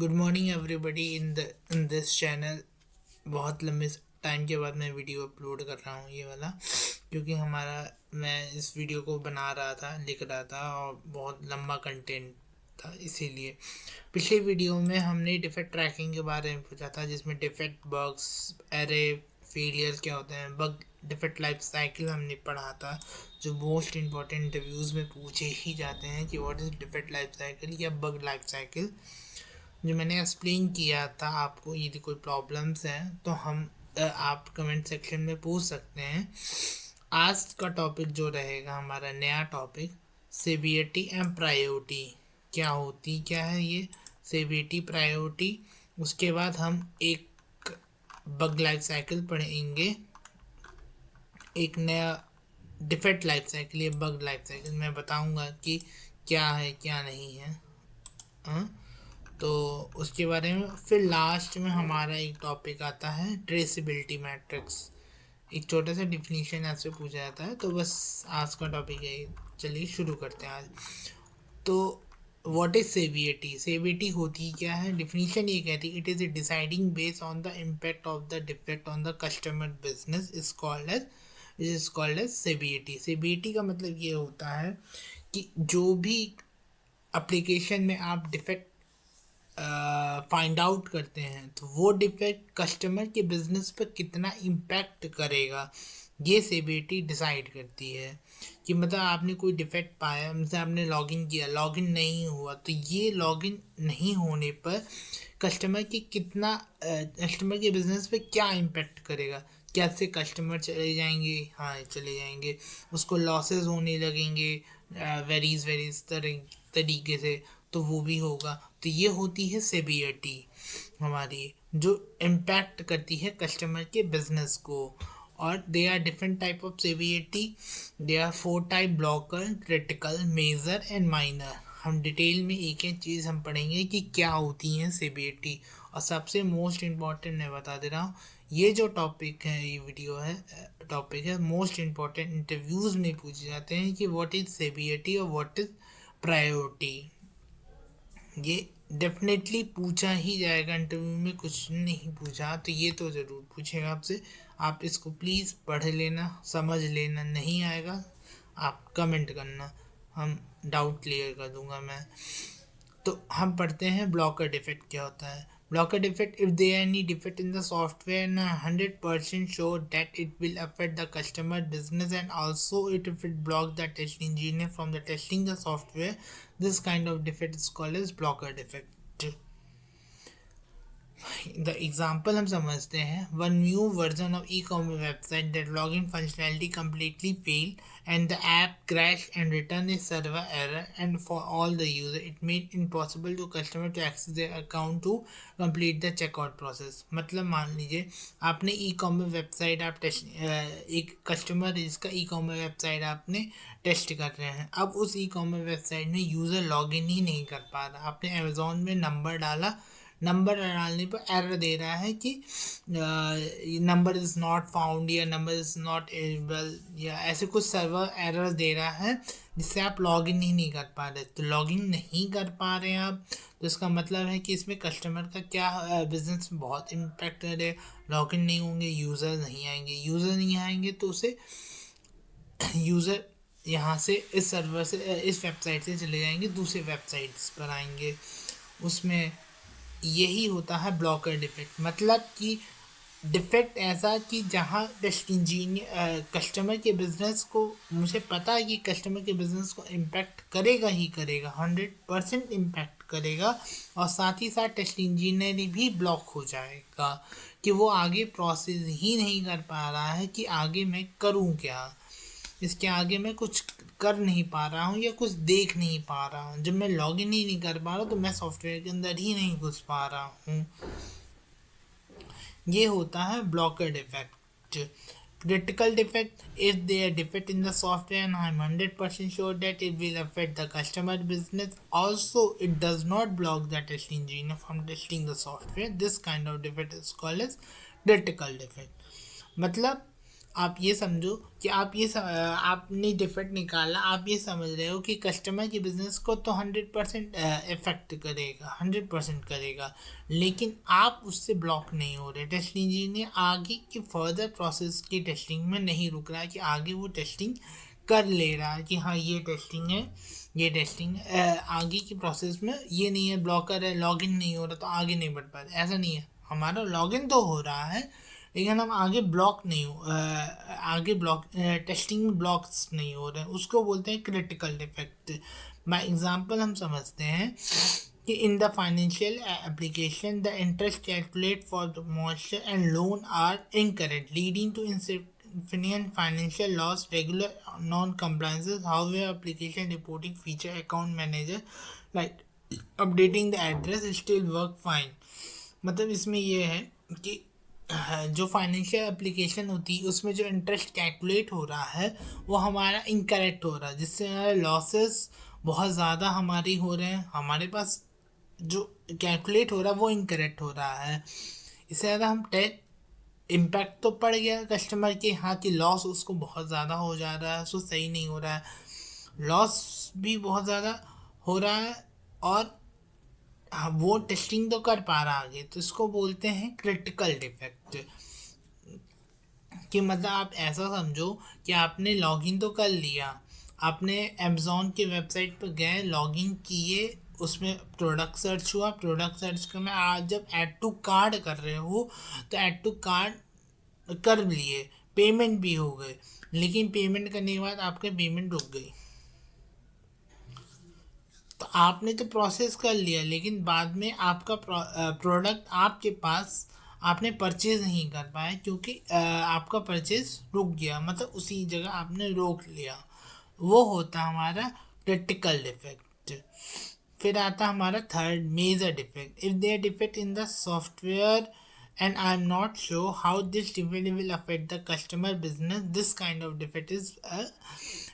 Good morning everybody in this channel. बहुत लंबे time के बाद मैं वीडियो अपलोड कर रहा हूँ ये वाला, क्योंकि मैं इस वीडियो को बना रहा था, लिख रहा था और बहुत लंबा कंटेंट था, इसीलिए। पिछले वीडियो में हमने डिफेक्ट ट्रैकिंग के बारे में पूछा था, जिसमें डिफेक्ट, बग्स, एरे, फेलियर क्या होते हैं, बग डिफेक्ट लाइफ साइकिल हमने पढ़ा था, जो मोस्ट इंपॉर्टेंट इंटरव्यूज़ में पूछे ही जाते हैं कि what is defect life cycle या बग लाइफ साइकिल। जो मैंने एक्सप्लेन किया था आपको, यदि कोई प्रॉब्लम्स हैं तो आप कमेंट सेक्शन में पूछ सकते हैं। आज का टॉपिक जो रहेगा, हमारा नया टॉपिक, सेवियरिटी एंड प्रायोरिटी। क्या है ये सेवियरिटी, प्रायोरिटी। उसके बाद हम एक बग लाइफ साइकिल पढ़ेंगे, एक नया डिफेक्ट लाइफ साइकिल या बग लाइफ साइकिल। मैं बताऊंगा कि क्या है क्या नहीं है। हाँ, तो उसके बारे में फिर लास्ट में हमारा एक टॉपिक आता है ट्रेसिबिलिटी मैट्रिक्स। एक छोटा सा डिफिनीशन ऐसे पूछा जाता है, तो बस आज का टॉपिक है। चलिए शुरू करते हैं आज। तो व्हाट इज सेवियरिटी? सेवियरिटी होती क्या है? डिफिनीशन ये कहती है, it is deciding based on the impact of the defect on the customer business is called as severity. Severity का मतलब ये होता है कि जो भी एप्लीकेशन में आप डिफेक्ट फाइंड आउट करते हैं, तो वो डिफेक्ट कस्टमर के बिजनेस पर कितना इम्पैक्ट करेगा, ये सेवियरिटी डिसाइड करती है। कि मतलब आपने कोई डिफेक्ट पाया, मतलब आपने लॉगिन किया, लॉगिन नहीं हुआ, तो ये लॉगिन नहीं होने पर कस्टमर के बिजनेस पे क्या इम्पैक्ट करेगा। कैसे कस्टमर चले जाएंगे? हाँ, चले जाएंगे। उसको लॉसेस होने लगेंगे वेरीज तरीके से, तो वो भी होगा। तो ये होती है सेवियरिटी हमारी, जो इम्पैक्ट करती है कस्टमर के बिजनेस को। और they are different type of severity. They are 4 type: blocker, critical, major and minor. हम डिटेल में एक एक चीज़ हम पढ़ेंगे कि क्या होती है सेवियरिटी। और सबसे मोस्ट इम्पॉर्टेंट मैं बता दे रहा हूँ, ये जो टॉपिक है, ये वीडियो है, टॉपिक है मोस्ट इम्पॉर्टेंट, इंटरव्यूज़ में पूछे जाते हैं कि व्हाट इज़ सेवियरिटी और व्हाट इज़ प्रायोरिटी। ये डेफिनेटली पूछा ही जाएगा इंटरव्यू में, कुछ नहीं पूछा तो ये तो ज़रूर पूछेगा आपसे। आप इसको प्लीज़ पढ़ लेना, समझ लेना। नहीं आएगा आप कमेंट करना, हम डाउट क्लियर कर दूंगा मैं। तो हम पढ़ते हैं ब्लॉकर डिफेक्ट क्या होता है। Blocker defect: if there any defect in the software and 100% sure that it will affect the customer business and also if it block the test engineer from the testing the software, this kind of defect is called as blocker defect. The example हम समझते हैं, one new version of e commerce website that log in functionality completely fail and the app crash and return a server error and for all the user it made impossible to customer to access their account to complete the checkout process. मतलब मान लीजिए आपने e commerce website आप test, एक customer जिसका e commerce website आपने test कर रहे हैं, अब उस ई कॉमर्स वेबसाइट में यूज़र लॉग इन ही नहीं कर पा रहा। आपने अमेज़ोन में नंबर डाला, नंबर डालने पर एरर दे रहा है कि नंबर इज़ नॉट फाउंड या नंबर इज़ नॉट एबल, या ऐसे कुछ सर्वर एरर दे रहा है जिससे आप लॉगिन ही नहीं कर पा रहे। तो लॉगिन नहीं कर पा रहे हैं आप, तो इसका मतलब है कि इसमें कस्टमर का क्या बिजनेस में बहुत इम्पैक्ट करे। लॉगिन नहीं होंगे, यूज़र नहीं आएंगे, यूज़र नहीं आएंगे तो उसे यूज़र यहाँ से इस सर्वर से, इस वेबसाइट से चले जाएंगे, दूसरे वेबसाइट्स पर आएंगे। उसमें यही होता है ब्लॉकर डिफेक्ट। मतलब कि डिफेक्ट ऐसा कि जहाँ टेस्ट इंजीनियर कस्टमर के बिजनेस को, मुझे पता है कि कस्टमर के बिजनेस को इम्पैक्ट करेगा ही करेगा, 100% इम्पैक्ट करेगा। और साथ ही साथ टेस्ट इंजीनियर भी ब्लॉक हो जाएगा कि वो आगे प्रोसेस ही नहीं कर पा रहा है कि आगे मैं करूँ क्या, इसके आगे मैं कुछ कर नहीं पा रहा हूँ या कुछ देख नहीं पा रहा हूँ। जब मैं लॉगिन ही नहीं कर पा रहा हूँ तो मैं सॉफ्टवेयर के अंदर ही नहीं घुस पा रहा हूँ। ये होता है blocker defect. Critical defect: if there defect in the software and I am 100% sure that it will affect the customer business, also it does not block the test engineer from testing the software, this kind of defect is called as critical defect. मतलब आप ये समझो कि आपने defect निकाला, आप ये समझ रहे हो कि कस्टमर की बिजनेस को तो 100% इफेक्ट करेगा, 100% करेगा, लेकिन आप उससे ब्लॉक नहीं हो रहे। टेस्टिंग इंजीनियर आगे की फर्दर प्रोसेस की टेस्टिंग में नहीं रुक रहा है, कि आगे वो टेस्टिंग कर ले रहा है कि हाँ ये टेस्टिंग है, ये टेस्टिंग आगे की प्रोसेस में ये नहीं है, ब्लॉकर है, लॉगिन नहीं हो रहा तो आगे नहीं बढ़ पा रहे, ऐसा नहीं है। हमारा लॉगिन तो हो रहा है लेकिन हम आगे ब्लॉक नहीं हो आगे ब्लॉक टेस्टिंग में ब्लॉक्स नहीं हो रहे हैं, उसको बोलते हैं क्रिटिकल डिफेक्ट। बाय एग्जांपल हम समझते हैं कि in the financial application the interest calculate for the moisture and loan are incorrect leading to insignificant financial loss, regular non-compliances. However, application reporting feature account manager like updating the address still work fine. मतलब इसमें ये है कि जो financial application होती है उसमें जो इंटरेस्ट कैलकुलेट हो रहा है वो हमारा इनकरेक्ट हो रहा है, जिससे हमारे लॉसेस बहुत ज़्यादा हमारी हो रहे हैं, हमारे पास जो कैलकुलेट हो रहा है वो इनकरेक्ट हो रहा है। इससे ज़्यादा हम इम्पैक्ट तो पड़ गया कस्टमर के, हाँ कि लॉस उसको बहुत ज़्यादा हो जा रहा है, उसको सही नहीं हो रहा है, लॉस भी बहुत ज़्यादा हो रहा है, और हाँ वो टेस्टिंग तो कर पा रहा आगे, तो इसको बोलते हैं क्रिटिकल डिफेक्ट। कि मतलब आप ऐसा समझो कि आपने लॉगिन तो कर लिया, आपने अमेज़ॉन के वेबसाइट पर गए, लॉगिन किए, उसमें प्रोडक्ट सर्च हुआ, प्रोडक्ट सर्च कर में आज जब ऐड टू कार्ड कर रहे हो तो ऐड टू कार्ड कर लिए, पेमेंट भी हो गए, लेकिन पेमेंट करने के बाद आपके पेमेंट रुक गई। तो आपने तो प्रोसेस कर लिया लेकिन बाद में आपका प्रोडक्ट आपके पास आपने परचेज नहीं कर पाया, क्योंकि आपका परचेज रुक गया, मतलब उसी जगह आपने रोक लिया। वो होता हमारा क्रिटिकल डिफेक्ट। फिर आता हमारा third major defect. If there defect in the software and I'm not sure how this defect will affect the customer business, this kind of defect is a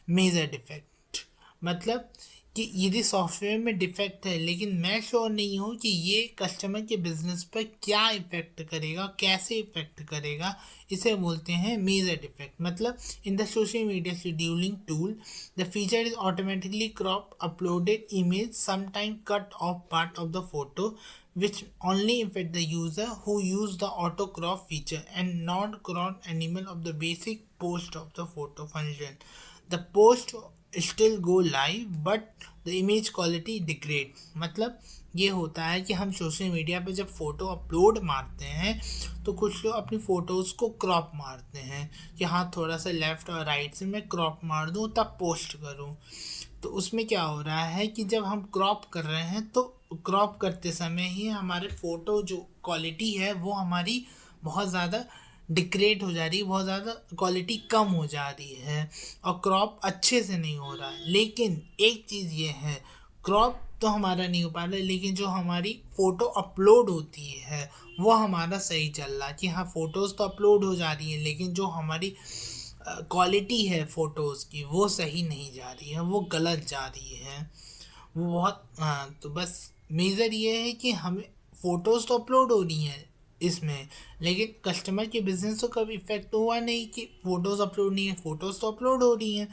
major defect। मतलब कि यदि software में defect है लेकिन मैं sure नहीं हूँ कि ये कस्टमर के बिजनेस पर क्या इफेक्ट करेगा, कैसे इफेक्ट करेगा, इसे बोलते हैं मेजर डिफेक्ट। मतलब in the social media scheduling tool the feature is automatically crop uploaded image sometime cut off part of the photo which only affect the user who use the auto crop feature and not crop animal of the basic post of the photo function. The post still go live but the image quality degrade। मतलब ये होता है कि हम social media पे जब photo upload मारते हैं तो कुछ लोग अपनी फ़ोटोज़ को क्रॉप मारते हैं कि हाँ थोड़ा सा लेफ़्ट और राइट से मैं क्रॉप मार दूँ तब पोस्ट करूँ। तो उसमें क्या हो रहा है कि जब हम क्रॉप कर रहे हैं तो क्रॉप करते समय ही हमारे फ़ोटो जो क्वालिटी है वो हमारी बहुत ज़्यादा डिग्रेड हो जा रही है, बहुत ज़्यादा क्वालिटी कम हो जा रही है और क्रॉप अच्छे से नहीं हो रहा है। लेकिन एक चीज़ ये है, क्रॉप तो हमारा नहीं हो पा रहा, लेकिन जो हमारी फ़ोटो अपलोड होती है वो हमारा सही चल रहा है कि हाँ फ़ोटोज़ तो अपलोड हो जा रही है लेकिन जो हमारी क्वालिटी है फ़ोटोज़ की वो सही नहीं जा रही है, वो गलत जा रही है, वो बहुत तो बस मेजर ये है कि हमें फ़ोटोज़ तो अपलोड हो रही हैं इसमें, लेकिन कस्टमर के बिजनेस तो कभी इफेक्ट हुआ नहीं कि फ़ोटोज़ अपलोड नहीं है, फ़ोटोज़ तो अपलोड हो रही हैं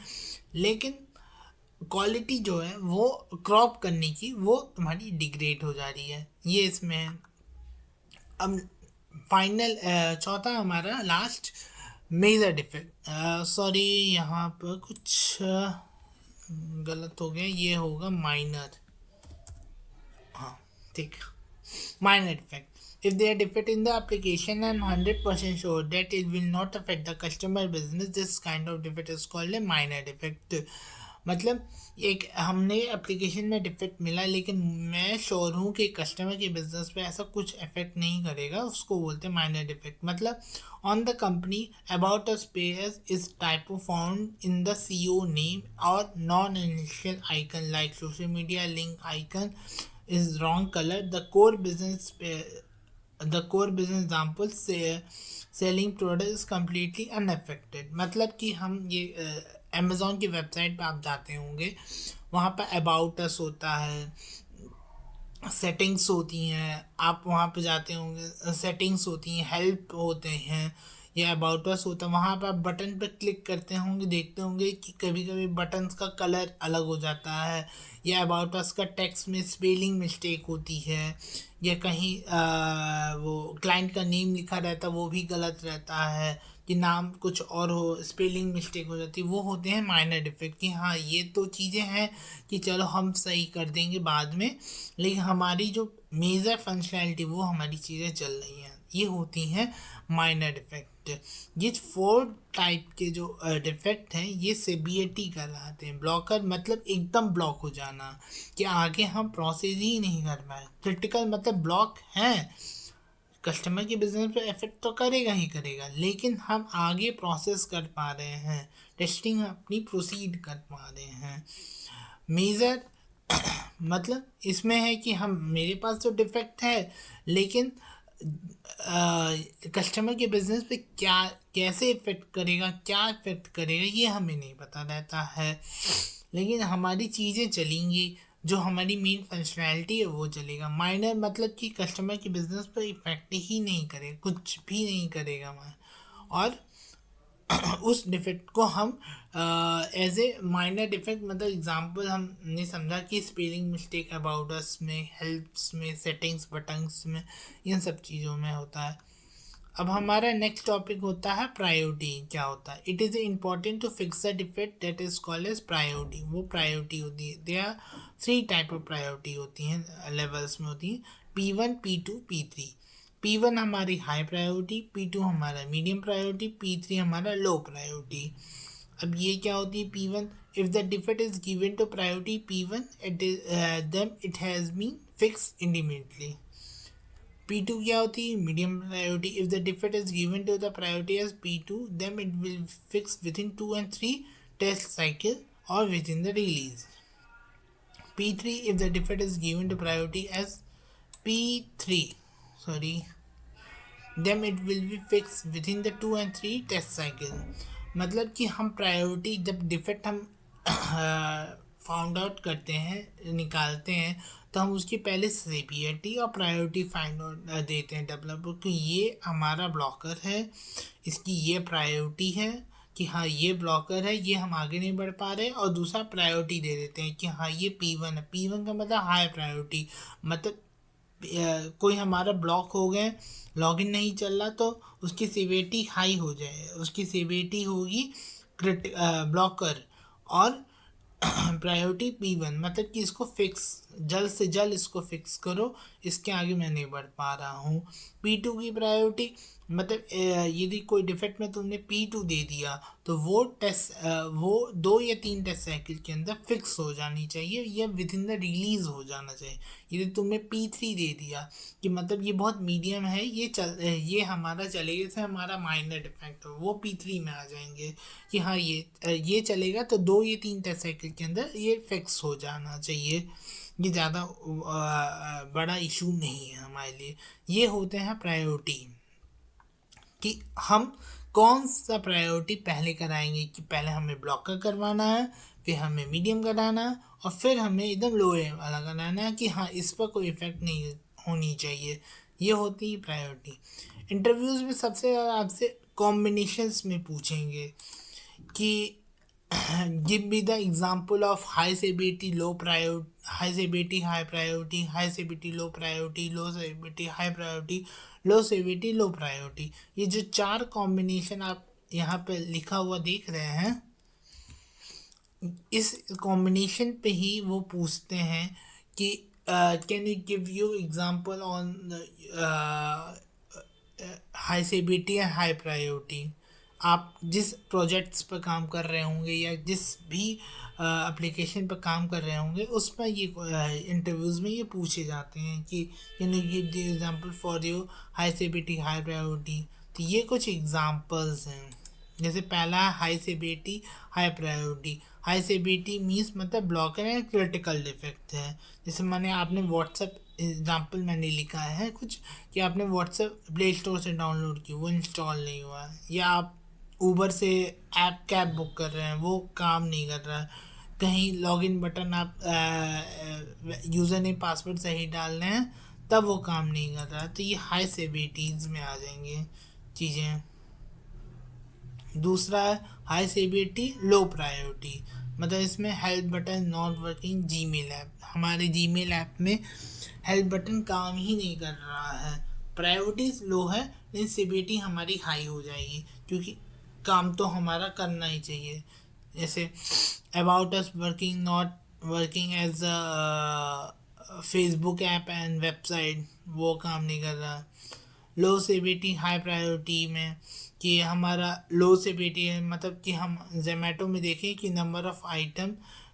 लेकिन क्वालिटी जो है वो क्रॉप करने की वो तुम्हारी डिग्रेड हो जा रही है, ये इसमें है। अब फाइनल चौथा हमारा लास्ट मेजर डिफेक्ट, सॉरी यहाँ पर कुछ गलत हो गया, ये होगा माइनर, हाँ ठीक, minor defect. If they are defect in the application and 100% sure that it will not affect the customer business, this kind of defect is called a minor defect। मतलब एक हमने एप्लीकेशन में डिफेक्ट मिला लेकिन मैं sure हूँ कि customer के बिजनेस पे ऐसा कुछ इफेक्ट नहीं करेगा, उसको बोलते हैं माइनर डिफेक्ट। मतलब on the company about a space is typo found in the CO name और non initial icon like social media link icon is wrong color। The core business example से selling product is completely unaffected। मतलब कि हम ये Amazon की website पे आप जाते होंगे, वहाँ पर अबाउट अस होता है, सेटिंग्स होती हैं, आप वहाँ पे जाते होंगे सेटिंग्स होती हैं, हेल्प होते हैं, या अबाउट अस होता है, वहाँ पर आप बटन पर क्लिक करते होंगे, देखते होंगे कि कभी कभी बटन्स का कलर अलग हो जाता है, या अबाउट अस का टेक्स्ट में स्पेलिंग मिस्टेक होती है, या कहीं वो क्लाइंट का नेम लिखा रहता है वो भी गलत रहता है, कि नाम कुछ और हो, स्पेलिंग मिस्टेक हो जाती है। वो होते हैं माइनर डिफेक्ट, कि हाँ ये तो चीज़ें हैं कि चलो हम सही कर देंगे बाद में, लेकिन हमारी जो मेजर फंक्शनैलिटी वो हमारी चीज़ें चल रही हैं, ये होती हैं माइनर डिफेक्ट। ये 4 टाइप के जो डिफेक्ट हैं ये सेवियरिटी कहलाते हैं। ब्लॉकर मतलब एकदम ब्लॉक हो जाना, कि आगे हम प्रोसेस ही नहीं कर पाए। क्रिटिकल मतलब ब्लॉक है, कस्टमर के बिजनेस पे इफेक्ट तो करेगा ही करेगा, लेकिन हम आगे प्रोसेस कर पा रहे हैं, टेस्टिंग अपनी प्रोसीड कर पा रहे हैं। मेजर मतलब इसमें है कि हम मेरे पास तो डिफेक्ट है, लेकिन कस्टमर के बिजनेस पे क्या कैसे इफेक्ट करेगा, क्या इफेक्ट करेगा ये हमें नहीं पता रहता है, लेकिन हमारी चीज़ें चलेंगी, जो हमारी मेन फंक्शनैलिटी है वो चलेगा। माइनर मतलब कि कस्टमर के बिजनेस पर इफेक्ट ही नहीं करेगा, कुछ भी नहीं करेगा। और उस डिफेक्ट को हम एज ए माइनर डिफेक्ट मतलब एग्जांपल हमने समझा कि स्पेलिंग मिस्टेक अबाउट अस में, हेल्प्स में, सेटिंग्स बटन्स में, इन सब चीज़ों में होता है। अब हमारा नेक्स्ट टॉपिक होता है प्रायोरिटी। क्या होता है? It is important to fix the defect that is called as priority. वो प्रायोरिटी होती है। They are 3 type of priority होती हैं, लेवल्स में होती हैं, P1, P2, P3। P1 हमारी हाई प्रायोरिटी, P2 हमारा मीडियम प्रायोरिटी, P3 हमारा लो प्रायोरिटी। अब ये क्या होती है P1? If the defect is given to priority P1 it is then it has been fix immediately. P2 क्या होती है? Medium priority. If the defect is given to the priority as P2 then it will fix within 2 and 3 test cycle और within the release. P3 if the defect is given to priority as P3 sorry then it will be fixed within the 2 and 3 test cycle. मतलब कि हम priority जब defect हम found out करते हैं, निकालते हैं, तो हम उसकी पहले सीपीएटी और प्रायोरिटी फाइंड आउट देते हैं डेवलपर को, ये हमारा ब्लॉकर है, इसकी ये प्रायोरिटी है कि हाँ ये ब्लॉकर है, ये हम आगे नहीं बढ़ पा रहे, और दूसरा प्रायोरिटी दे देते हैं कि हाँ ये P1 है। P1 का मतलब हाई प्रायोरिटी, मतलब कोई हमारा ब्लॉक हो गए, लॉगिन नहीं चल रहा, तो उसकी सीवियरिटी हाई हो जाए, उसकी सीवियरिटी होगी ब्लॉकर, और प्रायोरिटी P1 मतलब कि इसको फिक्स, जल्द से जल्द इसको फिक्स करो, इसके आगे मैं नहीं बढ़ पा रहा हूँ। P2 की प्रायोरिटी मतलब यदि कोई डिफेक्ट में तुमने P2 दे दिया तो वो वो 2 या 3 टेस्ट साइकिल के अंदर फिक्स हो जानी चाहिए, या विद इन द रिलीज हो जाना चाहिए। यदि तुमने P3 दे दिया कि मतलब ये बहुत मीडियम है, ये हमारा चलेगा, जैसे हमारा माइनर डिफेक्ट हो, वो P3 में आ जाएंगे कि हाँ ये चलेगा, तो 2 या 3 टेस्ट साइकिल के अंदर ये फिक्स हो जाना चाहिए, ये ज़्यादा बड़ा इशू नहीं है हमारे लिए। ये होते हैं प्रायोरिटी, कि हम कौन सा प्रायोरिटी पहले कराएंगे, कि पहले हमें ब्लॉकर करवाना है, फिर हमें मीडियम कराना है, और फिर हमें एकदम लो वाला कराना है कि हाँ इस पर कोई इफेक्ट नहीं होनी चाहिए। ये होती है प्रायोरिटी। इंटरव्यूज़ में सबसे ज़्यादा आपसे कॉम्बिनेशंस में पूछेंगे कि give me the example of high severity low priority, high severity high priority, high severity low priority, low severity high priority, low severity low priority। ये जो 4 कॉम्बिनेशन आप यहाँ पे लिखा हुआ देख रहे हैं, इस कॉम्बिनेशन पे ही वो पूछते हैं कि can you give you example on high severity and high priority. आप जिस प्रोजेक्ट्स पर काम कर रहे होंगे या जिस भी एप्लीकेशन पर काम कर रहे होंगे, उस पर ये इंटरव्यूज़ में ये पूछे जाते हैं कि can you give the example for your high severity high priority. तो ये कुछ एग्जांपल्स हैं। जैसे पहला है high severity high priority. High severity means मतलब ब्लॉकर है, क्रिटिकल डिफेक्ट है। जैसे आपने व्हाट्सएप एग्जाम्पल मैंने लिखा है कुछ, कि आपने व्हाट्सएप प्ले स्टोर से डाउनलोड की, वो इंस्टॉल नहीं हुआ है, या आप ऊबर से ऐप कैब बुक कर रहे हैं, वो काम नहीं कर रहा है, कहीं लॉगिन बटन आप यूज़र नेम पासवर्ड सही डाल रहे हैं तब वो काम नहीं कर रहा, तो ये हाई सेवियरिटीज़ में आ जाएंगे चीज़ें। दूसरा है हाई सीवीटी लो प्रायोरिटी, मतलब इसमें help button not working Gmail app, हमारे जीमेल ऐप में हेल्प बटन काम ही नहीं कर रहा है, प्रायोरिटी लो है लेकिन सीवीटी हमारी हाई हो जाएगी क्योंकि काम तो हमारा करना ही चाहिए। जैसे about us working not working as a Facebook app and website, वो काम नहीं कर रहा। लो सीवीटी हाई प्रायोरिटी में कि हमारा लो सीवीटी है, मतलब कि हम जोमेटो में देखें कि नंबर ऑफ़ आइटम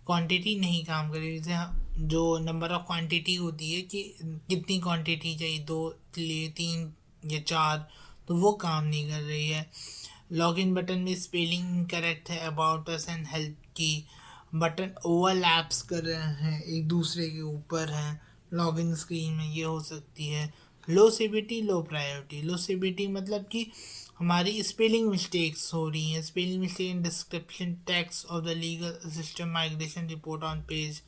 क्वांटिटी नहीं काम करेगी, जैसे जो नंबर ऑफ़ क्वांटिटी होती है कि कितनी क्वांटिटी चाहिए, 2 लिए 3 या 4, तो वो काम नहीं कर रही है। लॉगिन बटन में स्पेलिंग करेक्ट है, अबाउट अस एंड हेल्प की बटन ओवरलैप्स कर रहे हैं, एक दूसरे के ऊपर हैं लॉगिन स्क्रीन में, ये हो सकती है। लो सीवीटी लो प्रायोरिटी, लो सीवीटी मतलब कि हमारी स्पेलिंग मिस्टेक्स हो रही हैं, spelling mistake in description text of the legal system migration report on page,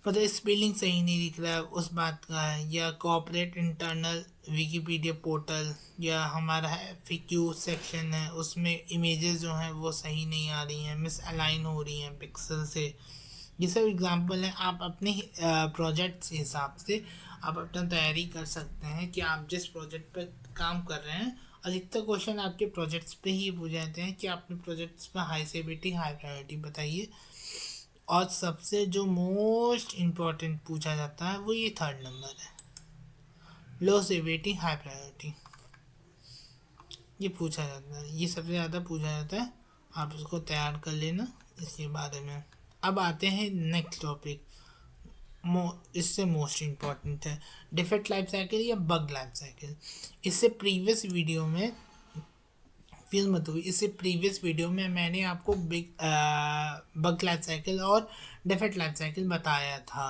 मतलब स्पेलिंग सही नहीं दिख रहा है उस बात का है, या कॉर्पोरेट इंटरनल विकीपीडिया पोर्टल या हमारा FAQ सेक्शन है उसमें इमेजेस जो हैं वो सही नहीं आ रही हैं, मिस अलाइन हो रही हैं पिक्सल से। ये सब एग्जांपल है, आप अपने प्रोजेक्ट के हिसाब से आप अपना तैयारी कर सकते हैं कि आप जिस प्रोजेक्ट पर काम कर रहे हैं, अधिकतर क्वेश्चन आपके प्रोजेक्ट्स पे ही पूछे जाते हैं कि आपने प्रोजेक्ट्स पर हाई सीवीटी हाई प्रायोरिटी बताइए। और सबसे जो मोस्ट इम्पोर्टेंट पूछा जाता है वो ये थर्ड नंबर है, लो सीवीटी हाई प्रायोरिटी, ये पूछा जाता है, ये सबसे ज़्यादा पूछा जाता है, आप इसको तैयार कर लेना इसके बारे में। अब आते हैं नेक्स्ट टॉपिक, इससे मोस्ट इम्पॉर्टेंट है डिफेक्ट लाइफ साइकिल या बग लाइफ साइकिल। इससे प्रीवियस वीडियो में फील मत हुई, इससे प्रीवियस वीडियो में मैंने आपको बग लाइफ साइकिल और डिफेक्ट लाइफ साइकिल बताया था,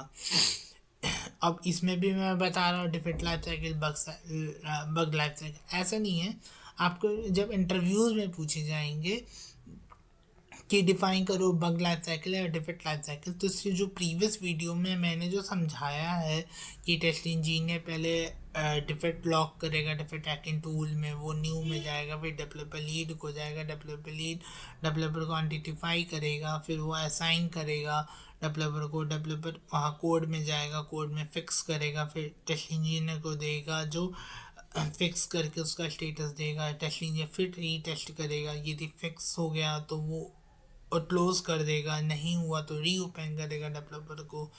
अब इसमें भी मैं बता रहा हूँ defect life cycle bug life cycle. ऐसा नहीं है, आपको जब इंटरव्यूज़ में पूछे जाएंगे कि डिफाइन करो बग लाइफ साइकिल या डिफेक्ट लाइफ साइकिल, तो इससे जो प्रीवियस वीडियो में मैंने जो समझाया है कि टेस्ट इंजीनियर पहले डिफेक्ट लॉक करेगा डिफेक्ट हैकिंग टूल में, वो न्यू में जाएगा, फिर डेवलपर लीड को जाएगा, डेवलपर लीड डेवलपर को आइडेंटिफाई करेगा, फिर वो असाइन करेगा डेवलपर को, डेवलपर वहाँ कोड में जाएगा, कोड में फिक्स करेगा, फिर टेस्ट इंजीनियर को देगा जो फिक्स करके उसका स्टेटस देगा, टेस्ट इंजीनियर फिर री टेस्ट करेगा, यदि फिक्स हो गया तो वो और क्लोज कर देगा, नहीं हुआ तो री ओपन करेगा डेवलपर को।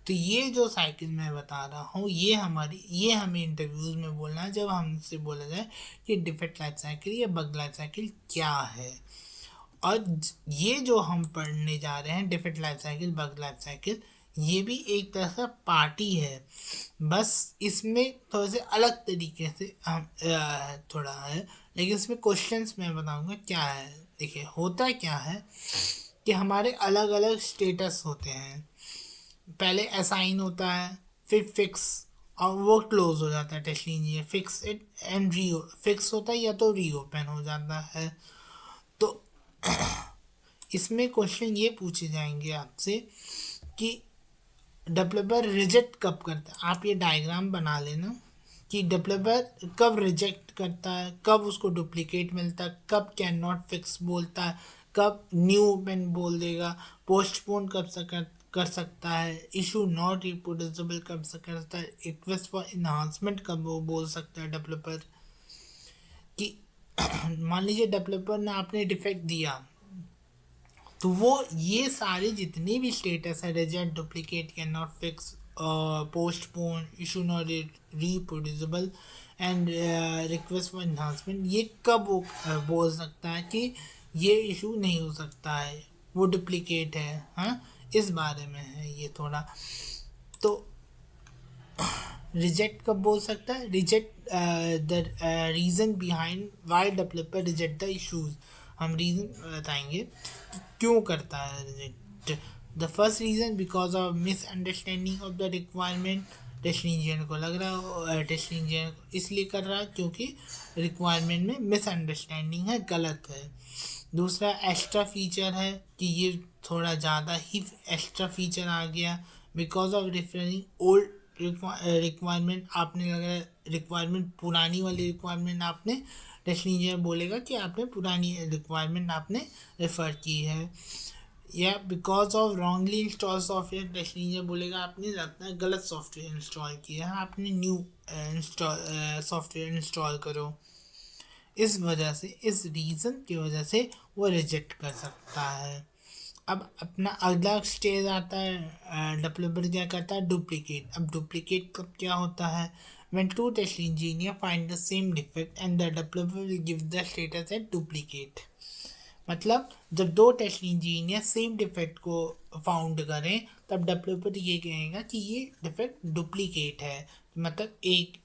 तो ये जो साइकिल मैं बता रहा हूँ ये हमें इंटरव्यूज़ में बोलना है, जब हमसे बोला जाए कि डिफेक्ट लाइफ साइकिल या बग लाइफ साइकिल क्या है। और ये जो हम पढ़ने जा रहे हैं defect life cycle bug life cycle, ये भी एक तरह का पार्टी है, बस इसमें थोड़े से अलग तरीके से हम थोड़ा है, लेकिन इसमें क्वेश्चंस मैं बताऊंगा क्या है। देखिए होता क्या है कि हमारे अलग अलग स्टेटस होते हैं, पहले असाइन होता है, फिर फिक्स, और वो क्लोज हो जाता है, टेस्ट लीजिए fix it and re, fix होता है या तो री ओपन हो जाता है। तो इसमें क्वेश्चन ये पूछे जाएंगे आपसे कि डेवलपर रिजेक्ट कब करता है, आप ये डायग्राम बना लेना कि डेवलपर कब रिजेक्ट करता है, कब उसको डुप्लीकेट मिलता है, कब कैन नॉट फिक्स बोलता है, कब न्यू ओपन बोल देगा, पोस्टपोन कब कर सकता है, इशू नॉट रिप्रोड्यूसिबल कब सकता है, रिक्वेस्ट फॉर इन्हांसमेंट कब वो बोल सकता है डेवलपर कि मान लीजिए डेवलपर ने आपने डिफेक्ट दिया, तो वो ये सारे जितने भी स्टेटस है, reject, duplicate, can not fix, postpone, issue not reproducible and request for enhancement, ये कब वो बोल सकता है कि ये इशू नहीं हो सकता है, वो डुप्लीकेट है। हाँ, इस बारे में है ये थोड़ा। तो रिजेक्ट कब बोल सकता है, reject the reason behind why developer reject the issues, हम रीज़न बताएंगे कि क्यों करता है reject. The first reason because of misunderstanding of the requirement, test engineer को लग रहा है टेस्ट इंजीनियर इसलिए कर रहा है क्योंकि रिक्वायरमेंट में मिसअंडरस्टैंडिंग है, गलत है। दूसरा एक्स्ट्रा फीचर है कि ये थोड़ा ज़्यादा ही एक्स्ट्रा फीचर आ गया, because of referring old requirement, आपने लग रहा है रिक्वायरमेंट पुरानी वाली रिक्वायरमेंट आपने टेस्ट इंजीनियर बोलेगा कि आपने पुरानी रिक्वायरमेंट आपने रेफ़र की है, या because of wrongly install software test engineer बोलेगा आपने लगता गलत सॉफ्टवेयर इंस्टॉल किया है, आपने न्यू सॉफ्टवेयर इंस्टॉल करो। इस वजह से, इस रीज़न की वजह से वो रिजेक्ट कर सकता है। अब अपना अगला स्टेज आता है, डेवलपर क्या करता है, डुप्लीकेट। अब डुप्लीकेट कब क्या होता है, when two test engineer find the same defect and the developer will give the status as duplicate। मतलब जब दो टेस्ट इंजीनियर सेम डिफेक्ट को फाउंड करें तब डेवलपर ये कहेगा कि ये डिफेक्ट डुप्लीकेट है, मतलब एक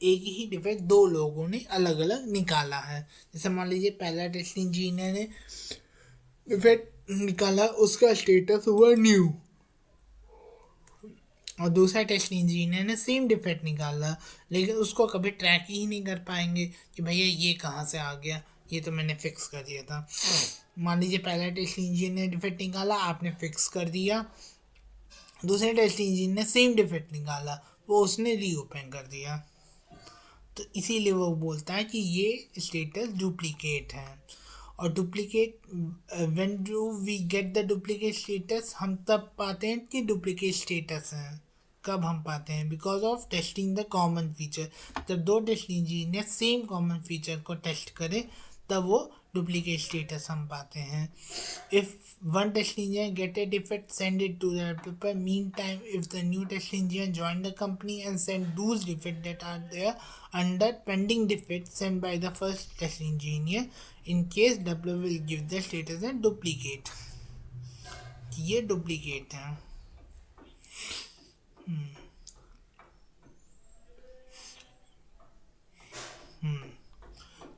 ही डिफेक्ट दो लोगों ने अलग अलग निकाला है। जैसे मान लीजिए पहला टेस्ट इंजीनियर ने डिफेक्ट निकाला, उसका स्टेटस हुआ न्यू, और दूसरा टेस्ट इंजीनियर ने सेम डिफेक्ट निकाला लेकिन उसको कभी ट्रैक ही नहीं कर पाएंगे कि भैया ये कहाँ से आ गया, ये तो मैंने फिक्स कर दिया था। मान लीजिए पहला टेस्ट इंजीनियर ने डिफेक्ट निकाला, आपने फिक्स कर दिया, दूसरे टेस्ट इंजीनियर ने सेम डिफेक्ट निकाला, वो उसने रीओपन कर दिया, तो इसीलिए वो बोलता है कि ये स्टेटस डुप्लीकेट है। और duplicate, when do we get the duplicate status, हम तब पाते हैं कि डुप्लीकेट स्टेटस है। कब हम पाते हैं, because of testing the common feature. जब दो test engineer same common feature को टेस्ट करें तब वो डुप्लीकेट स्टेटस हम पाते हैं। If one test engineer get a defect, send it to the developer. Meantime if the new test engineer join the company and send those defect that are there under pending defect send by the first test engineer, in case developer will give the status and duplicate, ये duplicate है।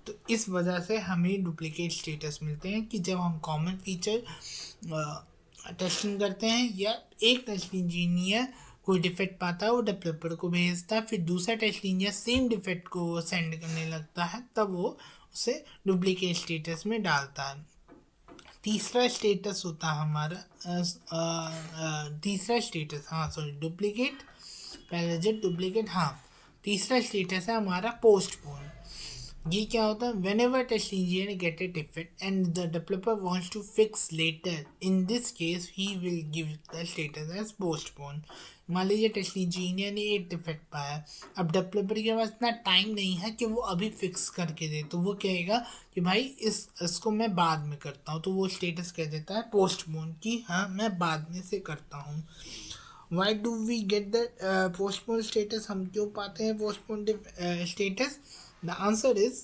तो इस वजह से हमें duplicate status मिलते हैं कि जब हम कॉमन फीचर टेस्टिंग करते हैं या एक टेस्ट इंजीनियर कोई डिफेक्ट पाता है वो डेवलपर को भेजता है, फिर दूसरा टेस्ट इंजीनियर सेम डिफेक्ट को सेंड करने लगता है, तब वो उसे डुप्लीकेट स्टेटस में डालता है। तीसरा स्टेटस होता है हमारा तीसरा स्टेटस, हाँ सॉरी, डुप्लीकेट, पहले जब डुप्लीकेट, हाँ तीसरा स्टेटस है हमारा पोस्टपोन। ये क्या होता है, whenever test engineer get a defect and the developer wants to fix later, in this case he will give the status as postpone. मान लीजिए टेस्ट इंजीनियर ने एक डिफेक्ट पाया, अब डेवलपर के पास इतना टाइम नहीं है कि वो अभी फिक्स करके दे, तो वो कहेगा कि भाई इसको मैं बाद में करता हूँ, तो वो स्टेटस कह देता है पोस्टपोन, कि हाँ मैं बाद में से करता हूँ। Why do we get the postpone status, हम क्यों पाते हैं postpone status? The answer is,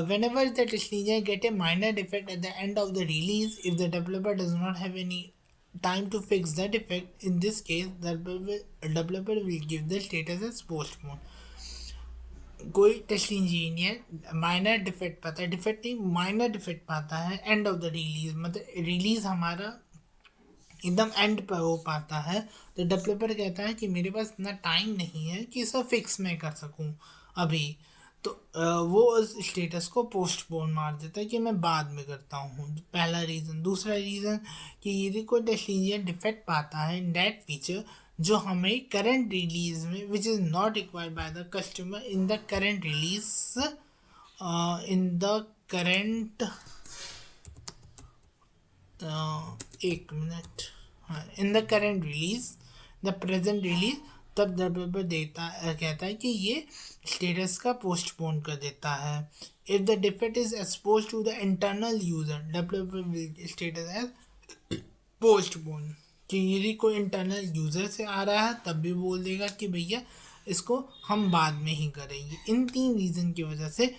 whenever the test engineer get a minor defect at the end of the release, if the developer does not have any time to fix the defect, in this case the developer will give the status as postponed। कोई test engineer minor defect पाता है, defect नहीं minor defect पाता है end of the release, मतलब release हमारा एकदम and पर हो पाता है, तो डेवलपर कहता है कि मेरे पास इतना टाइम नहीं है कि इसे फिक्स मैं कर सकूं अभी, तो वो उस स्टेटस को पोस्टपोन मार देता है कि मैं बाद में करता हूँ। पहला रीज़न। दूसरा रीज़न कि यदि कोई टेस्ट इंजीनियर डिफेक्ट पाता है इन दैट फीचर जो हमें करंट रिलीज में, which is not required by the customer in the current release, in the current, एक मिनट, हाँ, in the current release, the present release, तब डेवलपर कहता है कि ये स्टेटस का पोस्टपोन कर देता है। If the defect is expose to the internal user, developer will status as postpone, कि यदि कोई इंटरनल यूजर से आ रहा है तब भी बोल देगा कि भैया इसको हम बाद में ही करेंगे। इन तीन रीज़न की वजह से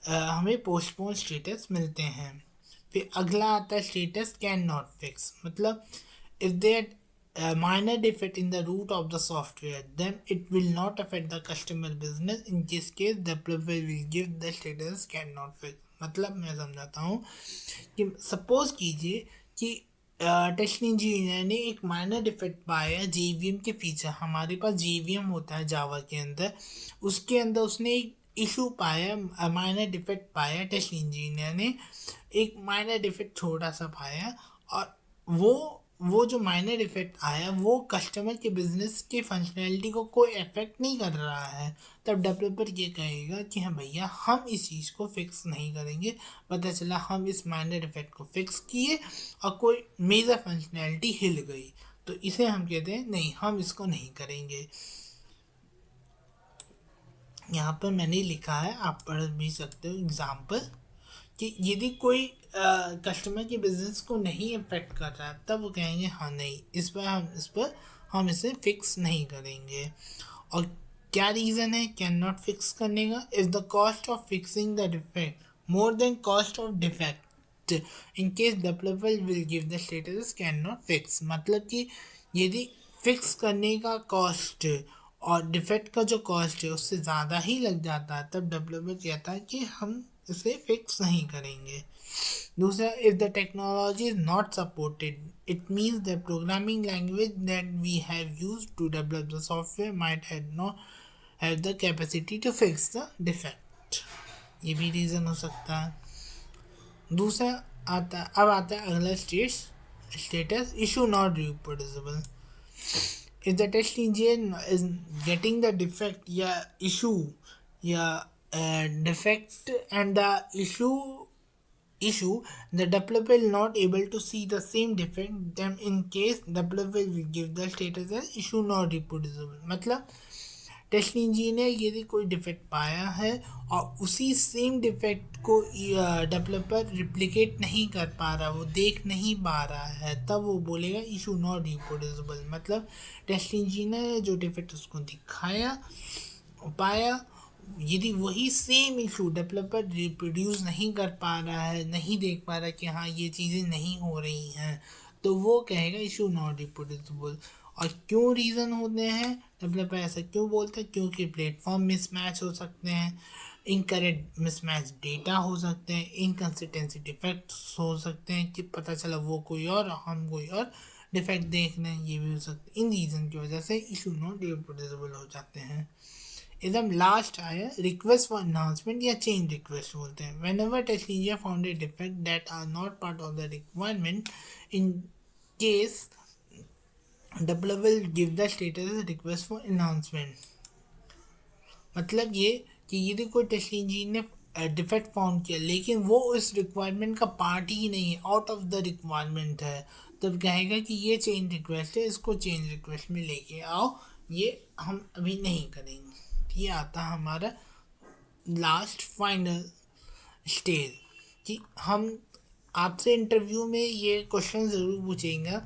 हमें पोस्टपोन स्टेटस मिलते हैं। फिर अगला आता है स्टेटस कैन नॉट फिक्स, मतलब if there minor defect in the root of the software, then it will not affect the customer business. In this case, the developer will give the status cannot fix। मतलब मैं समझाता हूँ कि suppose कीजिए कि test engineer ने एक minor defect पाया JVM के फीचर, हमारे पास JVM होता है जावा के अंदर, उसके अंदर उसने एक इशू पाया, माइनर डिफेक्ट पाया, टेस्ट इंजीनियर ने एक माइनर डिफेक्ट छोटा सा पाया, और वो वो जो माइनर इफेक्ट आया वो कस्टमर के बिजनेस की फंक्शनैलिटी को कोई इफेक्ट नहीं कर रहा है, तब डेवलपर ये कहेगा कि हाँ भैया हम इस चीज़ को फिक्स नहीं करेंगे। पता चला हम इस माइनर इफेक्ट को फिक्स किए और कोई मेजर फंक्शनैलिटी हिल गई, तो इसे हम कहते हैं नहीं हम इसको नहीं करेंगे। यहाँ पर मैंने लिखा है, आप पढ़ भी सकते हो एग्जाम्पल, कि यदि कोई कस्टमर के बिजनेस को नहीं अफेक्ट कर रहा है तब वो कहेंगे हाँ नहीं हम इसे फिक्स नहीं करेंगे। और क्या रीज़न है कैन नॉट फिक्स करने का? Is the cost of fixing the defect more than cost of defect in case developer will give the status can not fix. मतलब कि यदि फिक्स करने का कॉस्ट और डिफेक्ट का जो कॉस्ट है उससे ज़्यादा ही लग जाता है तब डेवलपर कहता है कि हम इसे फिक्स नहीं करेंगे। दूसरा, if the technology is not supported it means the programming language that we have used to develop the software might have not have the capacity to fix the defect. ये भी रीज़न हो सकता है। दूसरा अब आता है अगला status issue not reproducible. If the test engine is getting the defect या issue या defect and the issue the developer will not able to see the same defect, then in case developer will give the status as issue not reproducible। मतलब test engineer यदि कोई defect पाया है और उसी same defect को developer replicate नहीं कर पा रहा, वो देख नहीं पा रहा है, तब वो बोलेगा इशू नॉट रिप्रोड्यूसिबल। मतलब टेस्ट इंजीनियर ने जो डिफेक्ट उसको दिखाया पाया, यदि वही सेम इशू डेवलपर रिप्रोड्यूस नहीं कर पा रहा है, नहीं देख पा रहा कि हाँ ये चीज़ें नहीं हो रही हैं, तो वो कहेगा इशू नॉट रिप्रोड्यूसिबल। और क्यों रीज़न होते हैं, डेवलपर ऐसा क्यों बोलते हैं? क्योंकि प्लेटफॉर्म मिसमैच हो सकते हैं, इनकरेक्ट मिसमैच डेटा हो सकते हैं, इनकन्सिस्टेंसी डिफेक्ट्स हो सकते हैं कि पता चला वो कोई और हम कोई और डिफेक्ट देख रहे हैं, ये भी हो सकते हैं। इन रीज़न की वजह से इशू नॉट रिप्रोड्यूसिबल हो जाते हैं। एकदम लास्ट आया रिक्वेस्ट फॉर अनाउंसमेंट या चेंज रिक्वेस्ट बोलते हैं। Whenever test engineer found a defect that are not part of the requirement in case developer will give the status request for announcement. मतलब ये कि यदि कोई टेस्ट इंजीनियर ने defect found किया लेकिन वो उस रिक्वायरमेंट का पार्ट ही नहीं है, आउट ऑफ द रिक्वायरमेंट है, तब कहेगा कि ये चेंज रिक्वेस्ट है, इसको चेंज रिक्वेस्ट में लेके आओ, ये हम अभी नहीं करेंगे। ये आता है हमारा लास्ट फाइनल स्टेज कि हम आपसे इंटरव्यू में ये क्वेश्चन ज़रूर पूछेंगे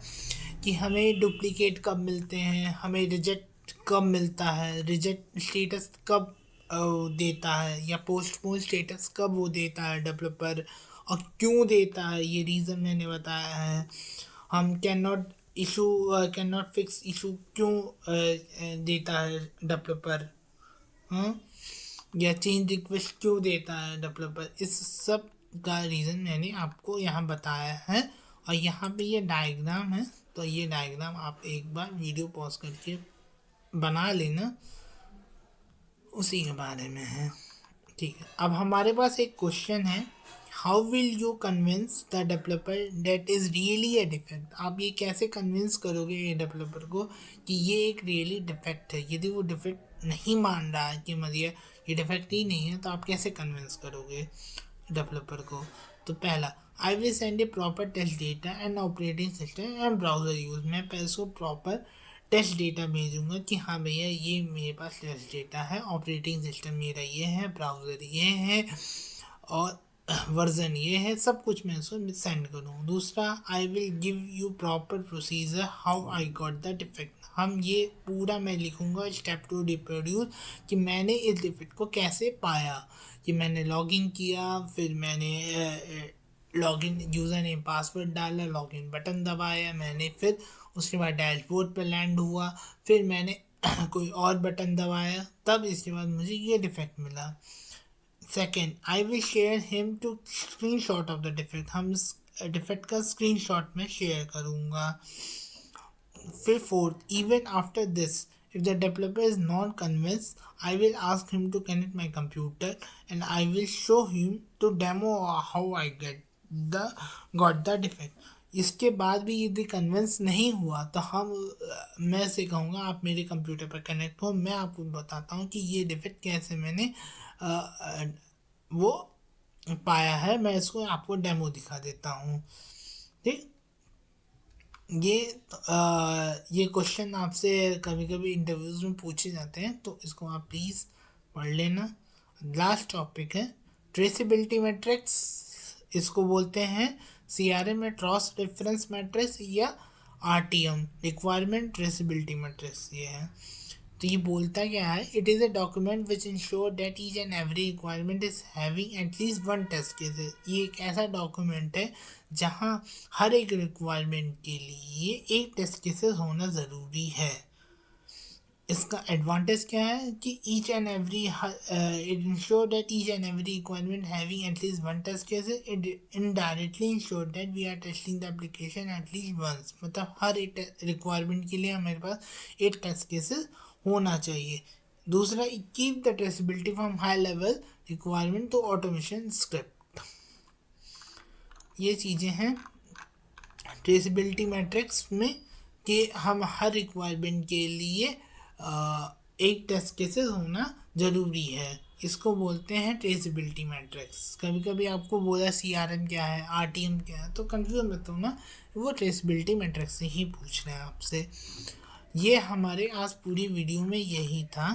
कि हमें डुप्लीकेट कब मिलते हैं, हमें रिजेक्ट कब मिलता है, रिजेक्ट स्टेटस कब देता है, या पोस्टपोन स्टेटस कब वो देता है डेवलपर और क्यों देता है, ये रीज़न मैंने बताया है। हम कैन नॉट फिक्स इशू क्यों देता है डेवलपर, हाँ, या चेंज रिक्वेस्ट क्यों देता है डेवलपर, इस सब का रीज़न मैंने आपको यहाँ बताया है। और यहाँ पे ये डायग्राम है, तो ये डायग्राम आप एक बार वीडियो पॉज करके बना लेना, उसी के बारे में है। ठीक है, अब हमारे पास एक क्वेश्चन है, how will you convince the developer that is really a defect. आप ये कैसे कन्विंस करोगे ये डेवलपर को कि ये एक रियली डिफेक्ट है। यदि वो डिफेक्ट नहीं मान रहा है कि मतलब ये डिफेक्ट ही नहीं है, तो आप कैसे कन्विंस करोगे डेवलपर को? तो पहला, I will send a proper test data and operating system and browser use. मैं पहले उसको प्रॉपर टेस्ट डेटा भेजूँगा कि हाँ भैया ये मेरे पास टेस्ट डेटा है, ऑपरेटिंग सिस्टम मेरा ये है, ब्राउज़र ये है और वर्जन ये है, सब कुछ मैं उसको सेंड करूँ। दूसरा, I will give you proper procedure how I got the defect. हम ये पूरा मैं लिखूँगा स्टेप टू रिप्रोड्यूस कि मैंने इस डिफेक्ट को कैसे पाया, कि मैंने लॉगिन किया, फिर मैंने लॉगिन यूज़र नेम पासवर्ड डाला, लॉगिन बटन दबाया मैंने, फिर उसके बाद डैशबोर्ड पर लैंड हुआ, फिर मैंने कोई और बटन दबाया, तब इसके बाद मुझे ये डिफेक्ट मिला। Second, I will share him to screenshot of the defect. हम डिफेक्ट का स्क्रीन शॉट में शेयर करूँगा। फिर fourth, even after this if the developer is not convinced, I will ask him to connect my computer and I will show him to demo how I got the defect। इसके बाद भी यदि convince नहीं हुआ तो मैं से कहूँगा आप मेरे कंप्यूटर पर कनेक्ट हो, मैं आपको बताता हूँ कि ये डिफेक्ट कैसे मैंने वो पाया है। मैं इसको आपको डेमो दिखा देता हूँ। ठीक, ये ये क्वेश्चन आपसे कभी कभी इंटरव्यूज में पूछे जाते हैं, तो इसको आप प्लीज़ पढ़ लेना। लास्ट टॉपिक है ट्रेसेबिलिटी मैट्रिक्स। इसको बोलते हैं सीआरएम में ट्रस्ट रेफरेंस मैट्रिक्स या आरटीएम रिक्वायरमेंट ट्रेसेबिलिटी मैट्रिक्स ये है। तो ये बोलता क्या है, it is a document which ensure that each and every requirement is having at least one test cases. ये एक ऐसा डॉक्यूमेंट है जहाँ हर एक रिक्वायरमेंट के लिए एक टेस्ट केसेस होना ज़रूरी है। इसका एडवांटेज क्या है कि each and every it ensure that each and every requirement having at least one test cases, it indirectly ensure that we are testing the application at least once. मतलब हर एक रिक्वायरमेंट के लिए हमारे पास एक टेस्ट केसेस होना चाहिए। दूसरा, keep the traceability from high level requirement to automation script. ये चीज़ें हैं ट्रेसेबिलिटी मैट्रिक्स में कि हम हर रिक्वायरमेंट के लिए एक टेस्ट केसेस होना ज़रूरी है। इसको बोलते हैं ट्रेसेबिलिटी मैट्रिक्स। कभी कभी आपको बोला सीआरएम क्या है, आरटीएम क्या है, तो कंफ्यूज मत हो ना, वो ट्रेसेबिलिटी मैट्रिक्स से ही पूछ रहे हैं आपसे। ये हमारे आज पूरी वीडियो में यही था।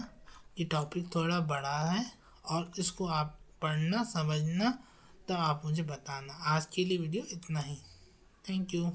ये टॉपिक थोड़ा बड़ा है और इसको आप पढ़ना समझना, तब आप मुझे बताना। आज के लिए वीडियो इतना ही। Thank you.